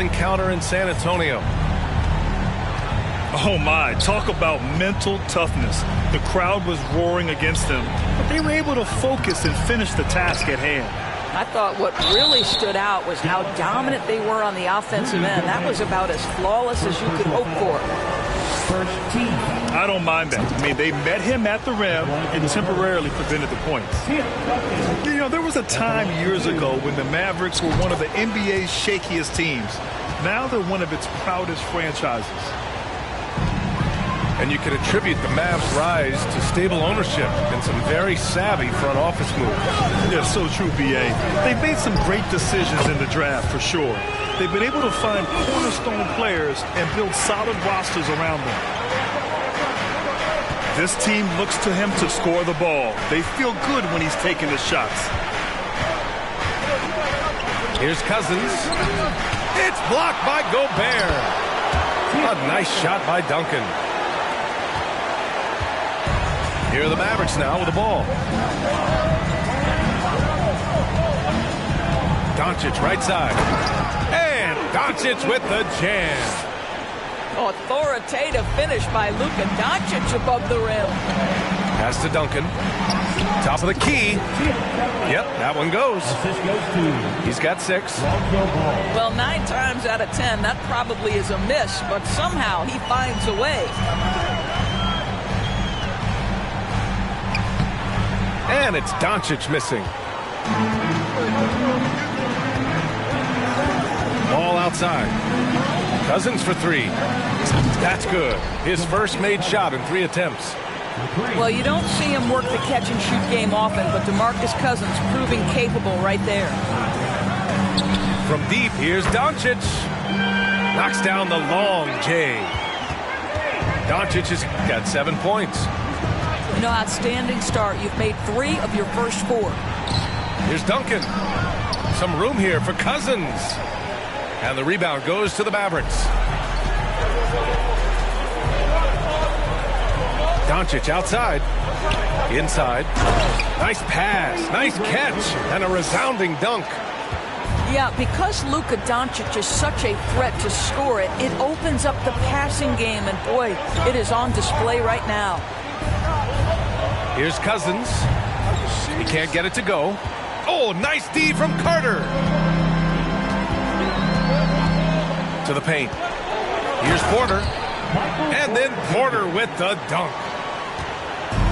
encounter in San Antonio. Oh my, talk about mental toughness. The crowd was roaring against them, but they were able to focus and finish the task at hand. I thought what really stood out was how dominant they were on the offensive end. That was about as flawless as you could hope for. I don't mind that. I mean, they met him at the rim and temporarily prevented the points. You know, there was a time years ago when the Mavericks were one of the NBA's shakiest teams. Now they're one of its proudest franchises. And you can attribute the Mavs' rise to stable ownership and some very savvy front office moves. Yeah, so true, B.A. They've made some great decisions in the draft, for sure. They've been able to find cornerstone players and build solid rosters around them. This team looks to him to score the ball. They feel good when he's taking the shots. Here's Cousins. It's blocked by Gobert. A nice shot by Duncan. Here are the Mavericks now with the ball. Doncic right side. And Doncic with the jam. Authoritative finish by Luka Doncic above the rim. Pass to Duncan. Top of the key. Yep, that one goes. He's got 6. Well, 9 times out of 10, that probably is a miss, but somehow he finds a way. And it's Doncic missing. Ball outside. Cousins for 3. That's good. His first made shot in 3 attempts. Well, you don't see him work the catch-and-shoot game often, but DeMarcus Cousins proving capable right there. From deep, here's Doncic. Knocks down the long J. Doncic has got 7 points. You know, outstanding start. You've made 3 of your first 4. Here's Duncan. Some room here for Cousins. And the rebound goes to the Mavericks. Doncic outside. Inside. Nice pass. Nice catch. And a resounding dunk. Yeah, because Luka Doncic is such a threat to score it, it opens up the passing game. And, boy, it is on display right now. Here's Cousins. He can't get it to go. Oh, nice D from Carter. To the paint. Here's Porter. And then Porter with the dunk.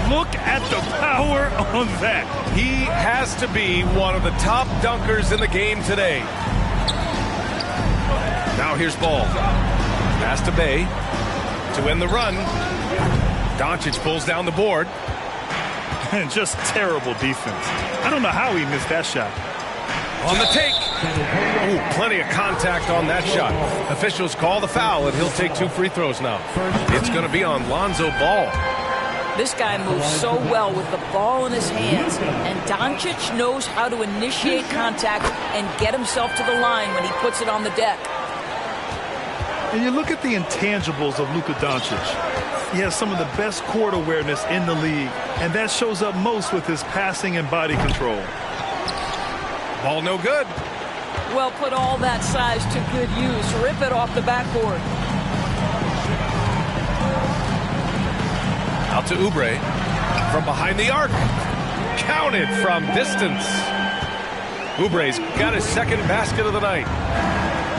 Look at the power on that. He has to be one of the top dunkers in the game today. Now here's Ball. Pass to Bay. To end the run. Doncic pulls down the board. And just terrible defense. I don't know how he missed that shot. On the take. Ooh, plenty of contact on that shot. Officials call the foul, and he'll take 2 free throws now. It's going to be on Lonzo Ball. This guy moves so well with the ball in his hands, and Doncic knows how to initiate contact and get himself to the line when he puts it on the deck. And you look at the intangibles of Luka Doncic. He has some of the best court awareness in the league, and that shows up most with his passing and body control. Ball no good. Well, put all that size to good use. Rip it off the backboard. Out to Oubre. From behind the arc. Counted from distance. Oubre's got his second basket of the night.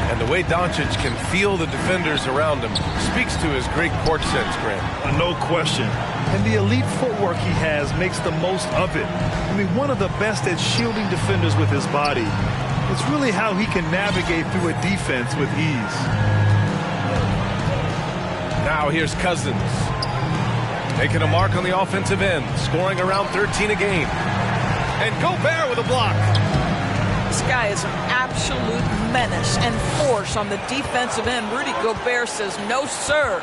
And the way Doncic can feel the defenders around him speaks to his great court sense, Grant. No question. And the elite footwork he has makes the most of it. I mean, one of the best at shielding defenders with his body. It's really how he can navigate through a defense with ease. Now here's Cousins. Making a mark on the offensive end. Scoring around 13 a game. And Gobert with a block. This guy is an absolute menace and force on the defensive end. Rudy Gobert says, no, sir.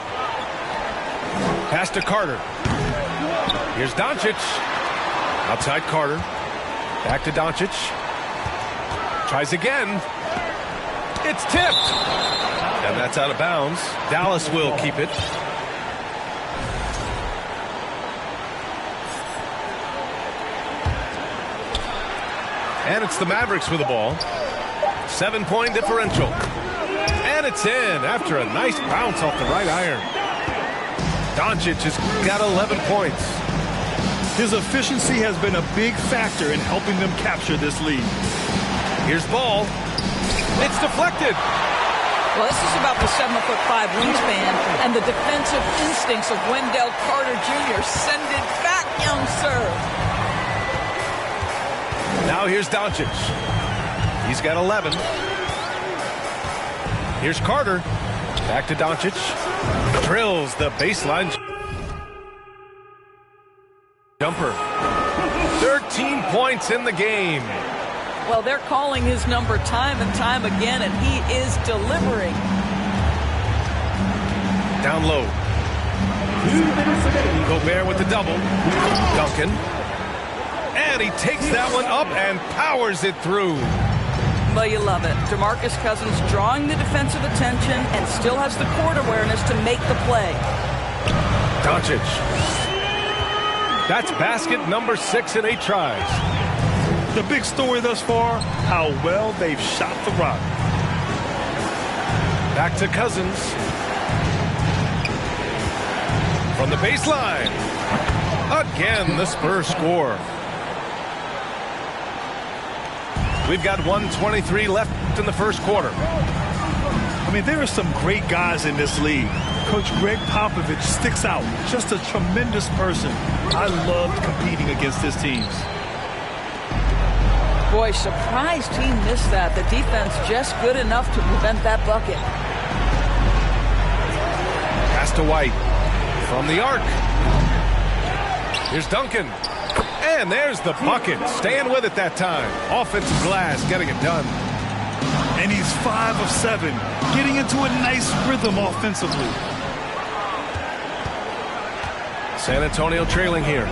Pass to Carter. Here's Doncic. Outside Carter. Back to Doncic. Tries again. It's tipped. And that's out of bounds. Dallas will keep it. And it's the Mavericks with the ball. 7-point differential. It's in after a nice bounce off the right iron. Doncic has got 11 points. His efficiency has been a big factor in helping them capture this lead. Here's ball. It's deflected. Well, this is about the 7'5" wingspan and the defensive instincts of Wendell Carter Jr. Send it back, young sir. Now here's Doncic. He's got 11. Here's Carter. Back to Doncic. Drills the baseline jumper. 13 points in the game. Well, they're calling his number time and time again, and he is delivering. Down low. Gobert with the double. Duncan. And he takes that one up and powers it through. Well, you love it. DeMarcus Cousins drawing the defensive attention and still has the court awareness to make the play. Doncic. That's basket number 6 in 8 tries. The big story thus far, how well they've shot the rock. Back to Cousins. From the baseline. Again, the Spurs score. We've got 1:23 left in the first quarter. I mean, there are some great guys in this league. Coach Greg Popovich sticks out. Just a tremendous person. I loved competing against his teams. Boy, surprised he missed that. The defense just good enough to prevent that bucket. Pass to White. From the arc. Here's Duncan. And there's the bucket. Staying with it that time. Offensive glass, getting it done. And he's 5 of 7, getting into a nice rhythm offensively. San Antonio trailing here.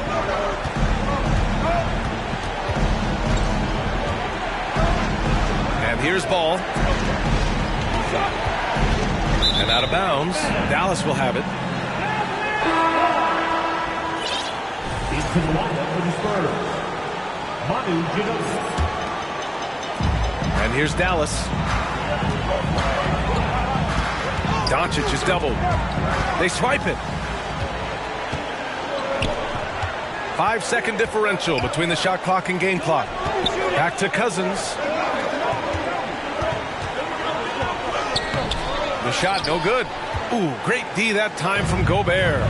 And here's ball. And out of bounds. Dallas will have it. Into the lineup for the Spurs, Manu Ginobili. And here's Dallas. Doncic is doubled. They swipe it. 5-second differential between the shot clock and game clock. Back to Cousins. The shot, no good. Ooh, great D that time from Gobert.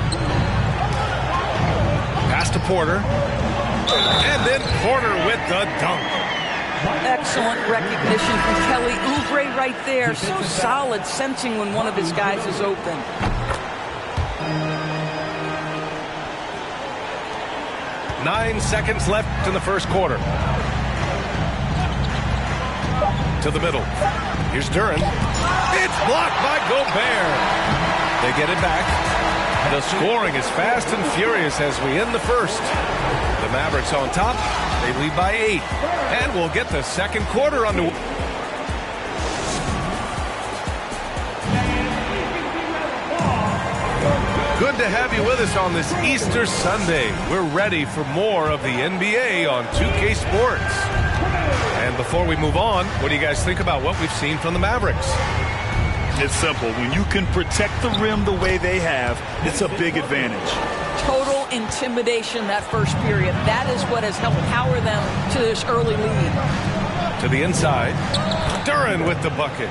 Pass to Porter. And then Porter with the dunk. Excellent recognition from Kelly Oubre right there. So solid, sensing when one of his guys is open. Nine seconds left in the first quarter. To the middle. Here's Duren. It's blocked by Gobert. They get it back. The scoring is fast and furious as we end the first. The Mavericks on top. They lead by 8. And we'll get the second quarter underway. Good to have you with us on this Easter Sunday. We're ready for more of the NBA on 2K Sports. And before we move on, what do you guys think about what we've seen from the Mavericks? It's simple. When you can protect the rim the way they have, it's a big advantage. Total intimidation that first period. That is what has helped power them to this early lead. To the inside. Duren with the bucket.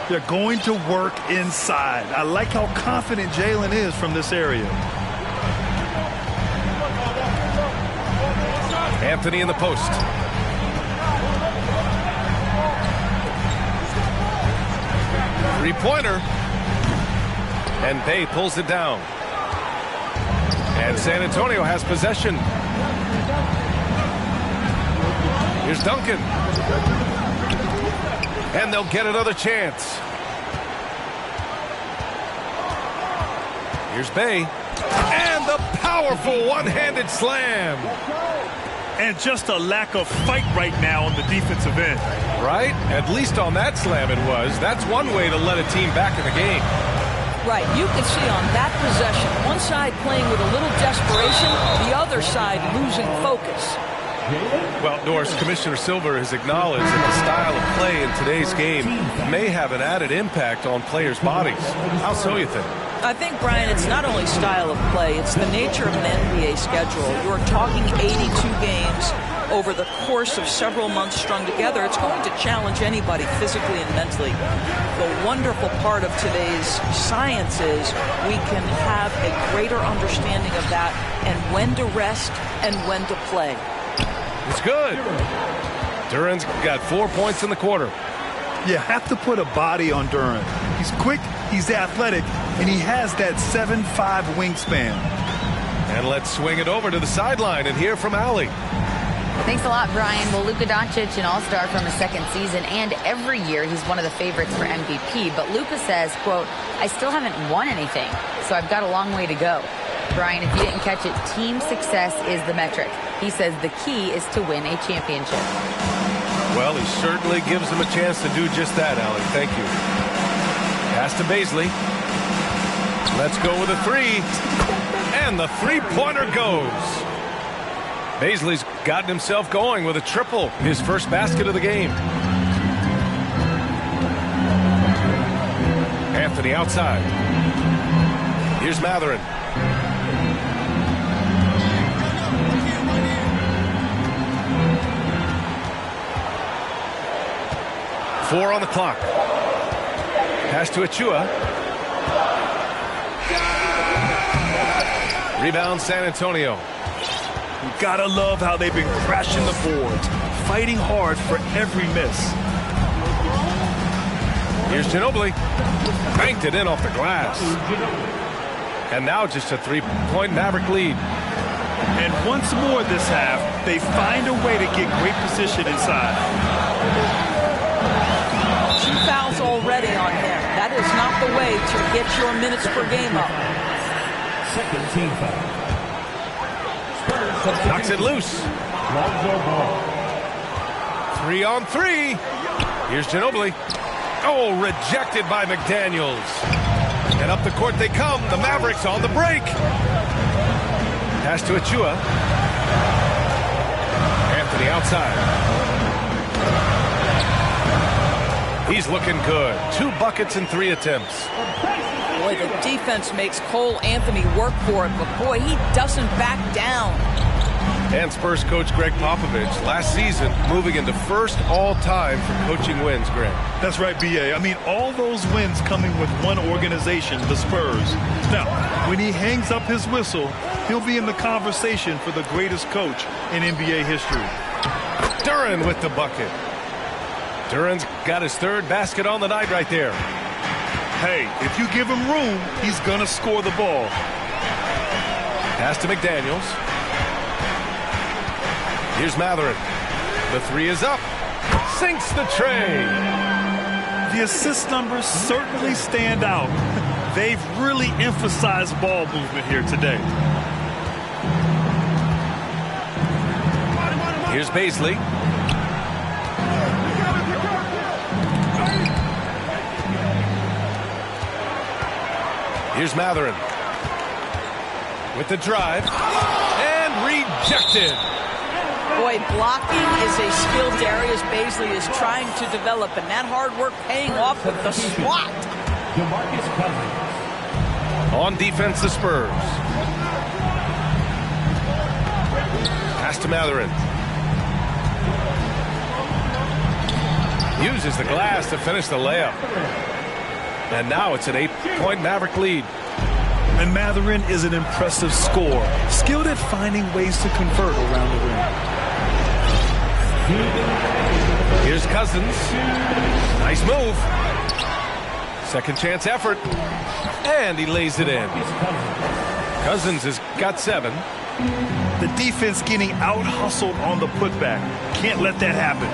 They're going to work inside. I like how confident Jalen is from this area. Anthony in the post. Three-pointer. And Bay pulls it down. And San Antonio has possession. Here's Duncan. And they'll get another chance. Here's Bay. And the powerful one-handed slam. And just a lack of fight right now on the defensive end. Right? At least on that slam it was. That's one way to let a team back in the game. Right. You can see on that possession, one side playing with a little desperation, the other side losing focus. Well, Norris, Commissioner Silver has acknowledged that the style of play in today's game may have an added impact on players' bodies. How so, you think? I think, Brian, it's not only style of play, it's the nature of an NBA schedule. You're talking 82 games over the course of several months strung together. It's going to challenge anybody physically and mentally. The wonderful part of today's science is we can have a greater understanding of that and when to rest and when to play. It's good. Duran's got 4 points in the quarter. You have to put a body on Duran. He's quick, he's athletic, and he has that 7'5" wingspan. And let's swing it over to the sideline and hear from Allie. Thanks a lot, Brian. Well, Luka Doncic, an all-star from his second season, and every year he's one of the favorites for MVP. But Luka says, quote, I still haven't won anything, so I've got a long way to go. Brian, if you didn't catch it, team success is the metric. He says the key is to win a championship. Well, he certainly gives them a chance to do just that, Allie. Thank you. Pass to Bazley. Let's go with a three. And the three-pointer goes. Bazley's gotten himself going with a triple, his first basket of the game. Anthony outside. Here's Mathurin. Four on the clock. Pass to Achua. Rebound San Antonio. You gotta love how they've been crashing the boards, fighting hard for every miss. Here's Ginobili. Banked it in off the glass. And now just a three-point Maverick lead. And once more this half, they find a way to get great position inside. 2 fouls already on him. That is not the way to get your minutes per game up. Second team foul. Knocks it loose. 3 on 3. Here's Ginobili. Oh, rejected by McDaniels. And up the court they come. The Mavericks on the break. Pass to Achua. Anthony outside. He's looking good. 2 buckets in 3 attempts. Boy, the defense makes Cole Anthony work for it, but boy, he doesn't back down. And Spurs coach Greg Popovich last season moving into first all-time for coaching wins, Greg. That's right, B.A. I mean, all those wins coming with one organization, the Spurs. Now, when he hangs up his whistle, he'll be in the conversation for the greatest coach in NBA history. Duran with the bucket. Duran's got his 3rd basket on the night right there. Hey, if you give him room, he's going to score the ball. Pass to McDaniels. Here's Mathurin. The 3 is up. Sinks the tray. The assist numbers certainly stand out. They've really emphasized ball movement here today. Here's Bazley. Here's Mathurin with the drive and rejected. Boy, blocking is a skill Darius Bazley is trying to develop, and that hard work paying off with the swat. DeMarcus Cousins. On defense, the Spurs. Pass to Mathurin. Uses the glass to finish the layup. And now it's an 8-point Maverick lead. And Mathurin is an impressive scorer, skilled at finding ways to convert around the rim. Here's Cousins. Nice move. Second chance effort. And he lays it in. Cousins has got 7. The defense getting out-hustled on the putback. Can't let that happen.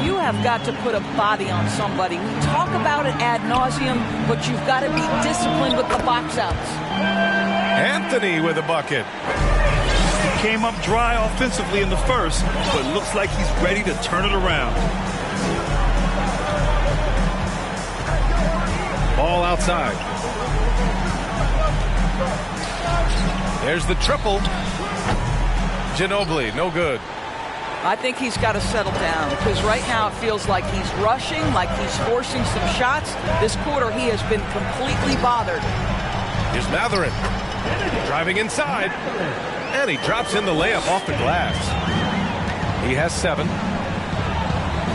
You have got to put a body on somebody. We talk about it ad nauseum, but you've got to be disciplined with the box outs. Anthony with a bucket. He came up dry offensively in the first, but looks like he's ready to turn it around. Ball outside. There's the triple. Ginobili, no good. I think he's got to settle down because right now it feels like he's rushing, like he's forcing some shots. This quarter he has been completely bothered. Here's Mathurin driving inside, and he drops in the layup off the glass. He has 7.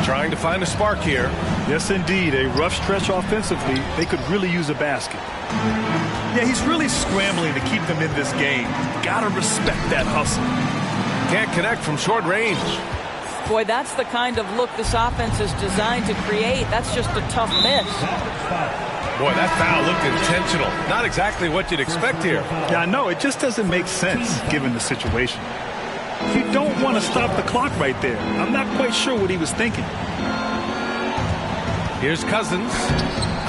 Trying to find a spark here. Yes, indeed. A rough stretch offensively. They could really use a basket. Yeah, he's really scrambling to keep them in this game. Gotta respect that hustle. Can't connect from short range. Boy, that's the kind of look this offense is designed to create. That's just a tough miss. Boy, that foul looked intentional. Not exactly what you'd expect here. Yeah, I know. It just doesn't make sense given the situation. You don't want to stop the clock right there. I'm not quite sure what he was thinking. Here's Cousins.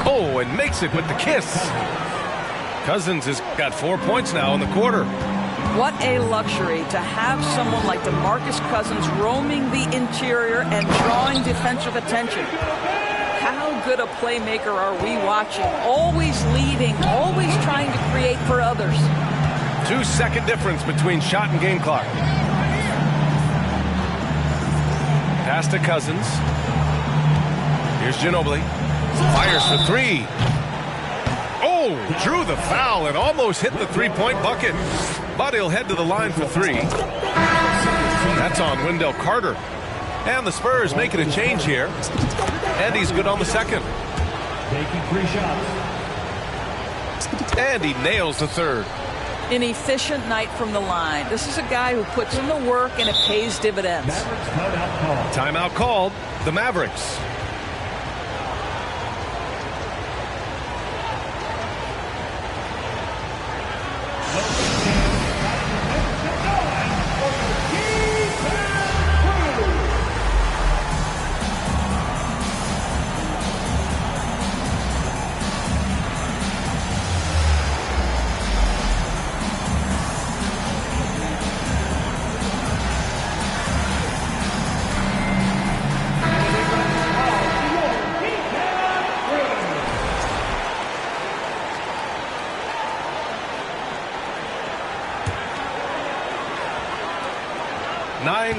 Oh, and makes it with the kiss. Cousins has got 4 points now in the quarter. What a luxury to have someone like DeMarcus Cousins roaming the interior and drawing defensive attention. How good a playmaker are we watching? Always leading, always trying to create for others. 2-second difference between shot and game clock. Pass to Cousins. Here's Ginobili. Fires for 3. Oh, drew the foul and almost hit the three-point bucket. But he'll head to the line for 3. That's on Wendell Carter. And the Spurs making a change here. And he's good on the second. Taking 3 shots. And he nails the third. An efficient night from the line. This is a guy who puts in the work and it pays dividends. Mavericks timeout call. Timeout called. The Mavericks.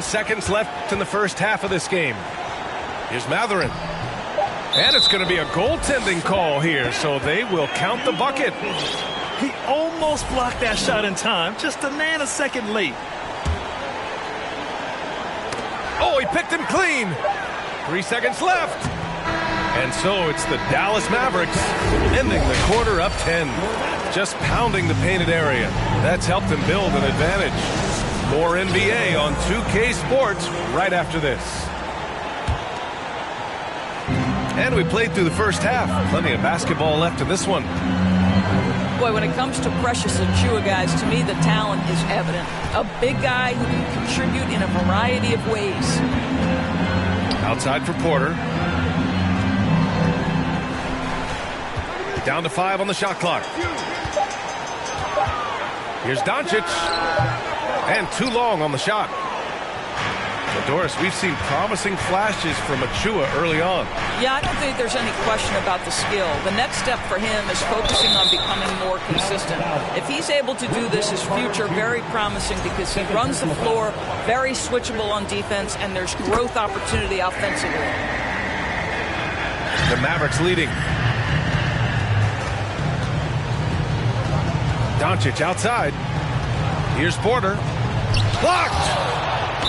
Seconds left in the first half of this game. Here's Mathurin. And it's going to be a goaltending call here, so they will count the bucket. He almost blocked that shot in time, just a nanosecond late. Oh, he picked him clean. 3 seconds left. And so it's the Dallas Mavericks ending the quarter up 10. Just pounding the painted area. That's helped them build an advantage. More NBA on 2K Sports right after this. And we played through the first half. Plenty of basketball left in this one. Boy, when it comes to Precious Achiuwa, guys, to me the talent is evident. A big guy who can contribute in a variety of ways. Outside for Porter. Down to 5 on the shot clock. Here's Doncic. And too long on the shot. So, Doris, we've seen promising flashes from Achiuwa early on. Yeah, I don't think there's any question about the skill. The next step for him is focusing on becoming more consistent. If he's able to do this, his future very promising because he runs the floor, very switchable on defense, and there's growth opportunity offensively. The Mavericks leading. Doncic outside. Here's Porter. Blocked!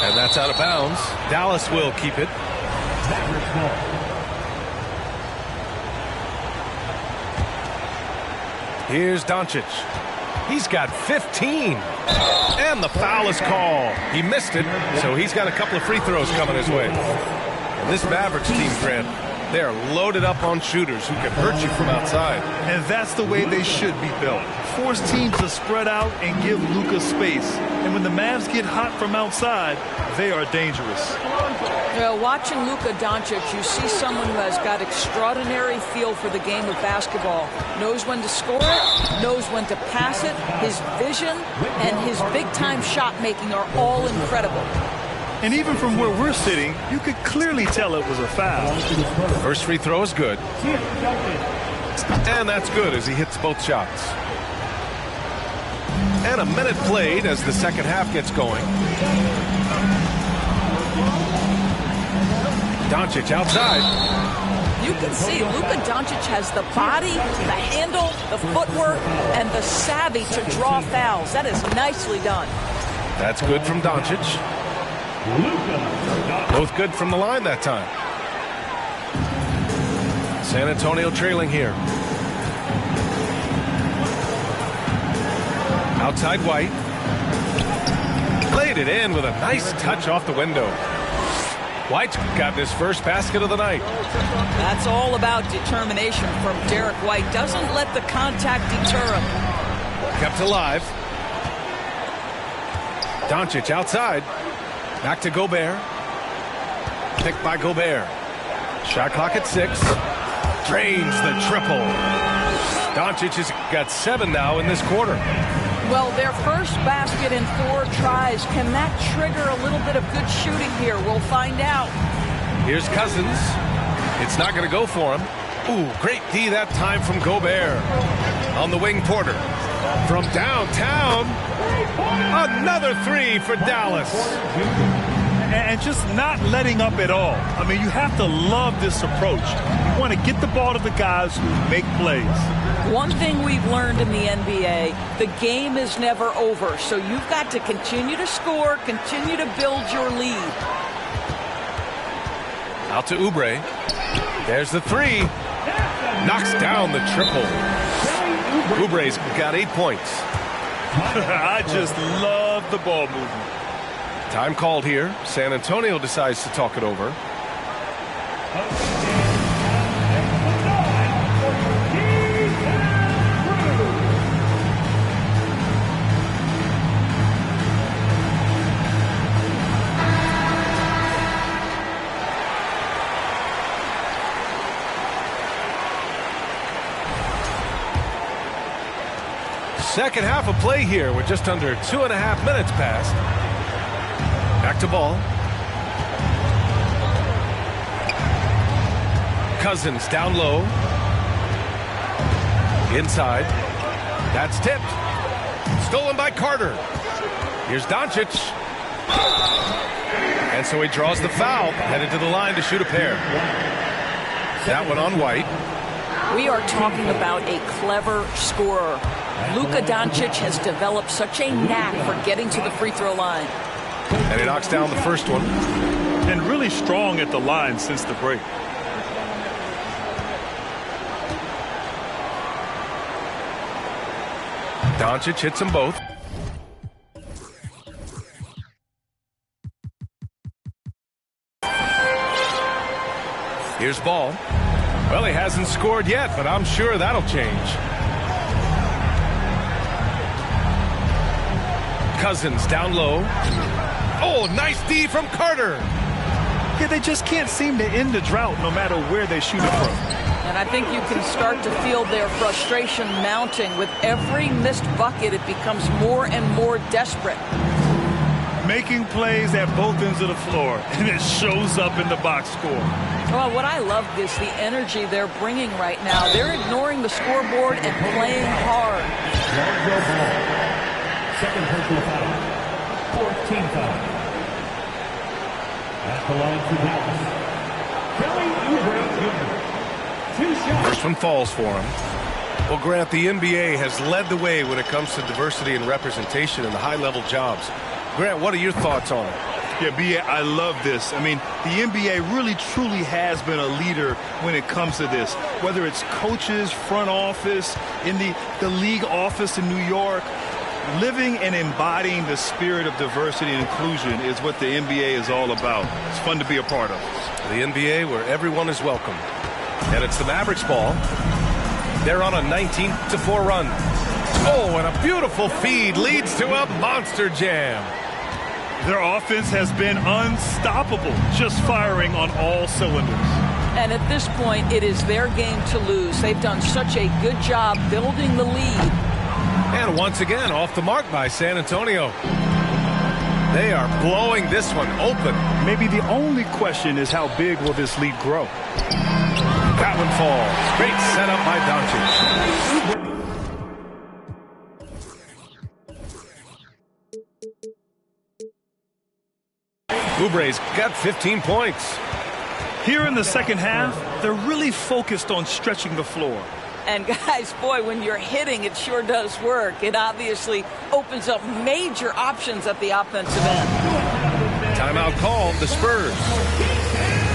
And that's out of bounds. Dallas will keep it. Here's Doncic. He's got 15. And the foul is called. He missed it, so he's got a couple of free throws coming his way. And this Mavericks team, Grant, they are loaded up on shooters who can hurt you from outside. And that's the way they should be built. Force teams to spread out and give Luka space. And when the Mavs get hot from outside, they are dangerous. Watching Luka Doncic, you see someone who has got extraordinary feel for the game of basketball. Knows when to score it, knows when to pass it. His vision and his big-time shot making are all incredible. And even from where we're sitting, you could clearly tell it was a foul. First free throw is good. And that's good as he hits both shots. And a minute played as the second half gets going. Doncic outside. You can see Luka Doncic has the body, the handle, the footwork, and the savvy to draw fouls. That is nicely done. That's good from Doncic. Both good from the line that time. San Antonio trailing here. Outside White. Played it in with a nice touch off the window. White's got his first basket of the night. That's all about determination from Derek White. Doesn't let the contact deter him. Kept alive. Doncic outside. Back to Gobert. Picked by Gobert. Shot clock at 6. Drains the triple. Doncic has got 7 now in this quarter. Well, their first basket in 4 tries. Can that trigger a little bit of good shooting here? We'll find out. Here's Cousins. It's not going to go for him. Ooh, great D that time from Gobert. On the wing, Porter. From downtown. Another 3 for Dallas. And just not letting up at all. I mean, you have to love this approach. You want to get the ball to the guys who make plays. One thing we've learned in the NBA, the game is never over. So you've got to continue to score, continue to build your lead. Out to Oubre. There's the 3. Knocks down the triple. Oubre's got 8 points. I just love the ball movement. Time called here. San Antonio decides to talk it over. Second half of play here with just under 2.5 minutes passed. Back to Ball. Cousins down low. Inside. That's tipped. Stolen by Carter. Here's Doncic. And so he draws the foul. Headed to the line to shoot a pair. That one on White. We are talking about a clever scorer. Luka Doncic has developed such a knack for getting to the free throw line. And he knocks down the first one. And really strong at the line since the break. Doncic hits them both. Here's Ball. Well, he hasn't scored yet, but I'm sure that'll change. Cousins down low. Oh, nice D from Carter. Yeah, they just can't seem to end the drought no matter where they shoot it from. And I think you can start to feel their frustration mounting. With every missed bucket, it becomes more and more desperate. Making plays at both ends of the floor, and it shows up in the box score. Well, what I love is the energy they're bringing right now. They're ignoring the scoreboard and playing hard. Second personal foul. 4th team foul. At the line for Dallas, Kelly Oubre Jr. 2 shots. First one falls for him. Well, Grant, the NBA has led the way when it comes to diversity and representation in the high-level jobs. Grant, what are your thoughts on it? Yeah, B.A., I love this. I mean, the NBA really, truly has been a leader when it comes to this. Whether it's coaches, front office, in the league office in New York, living and embodying the spirit of diversity and inclusion is what the NBA is all about. It's fun to be a part of. The NBA where everyone is welcome. And it's the Mavericks ball. They're on a 19-4 run. Oh, and a beautiful feed leads to a monster jam. Their offense has been unstoppable, just firing on all cylinders. And at this point, it is their game to lose. They've done such a good job building the lead. And once again, off the mark by San Antonio. They are blowing this one open. Maybe the only question is how big will this lead grow? That one falls. Great setup by Doncic. Oubre's got 15 points. Here in the second half, they're really focused on stretching the floor. And guys, boy, when you're hitting, it sure does work. It obviously opens up major options at the offensive end. Timeout called, the Spurs.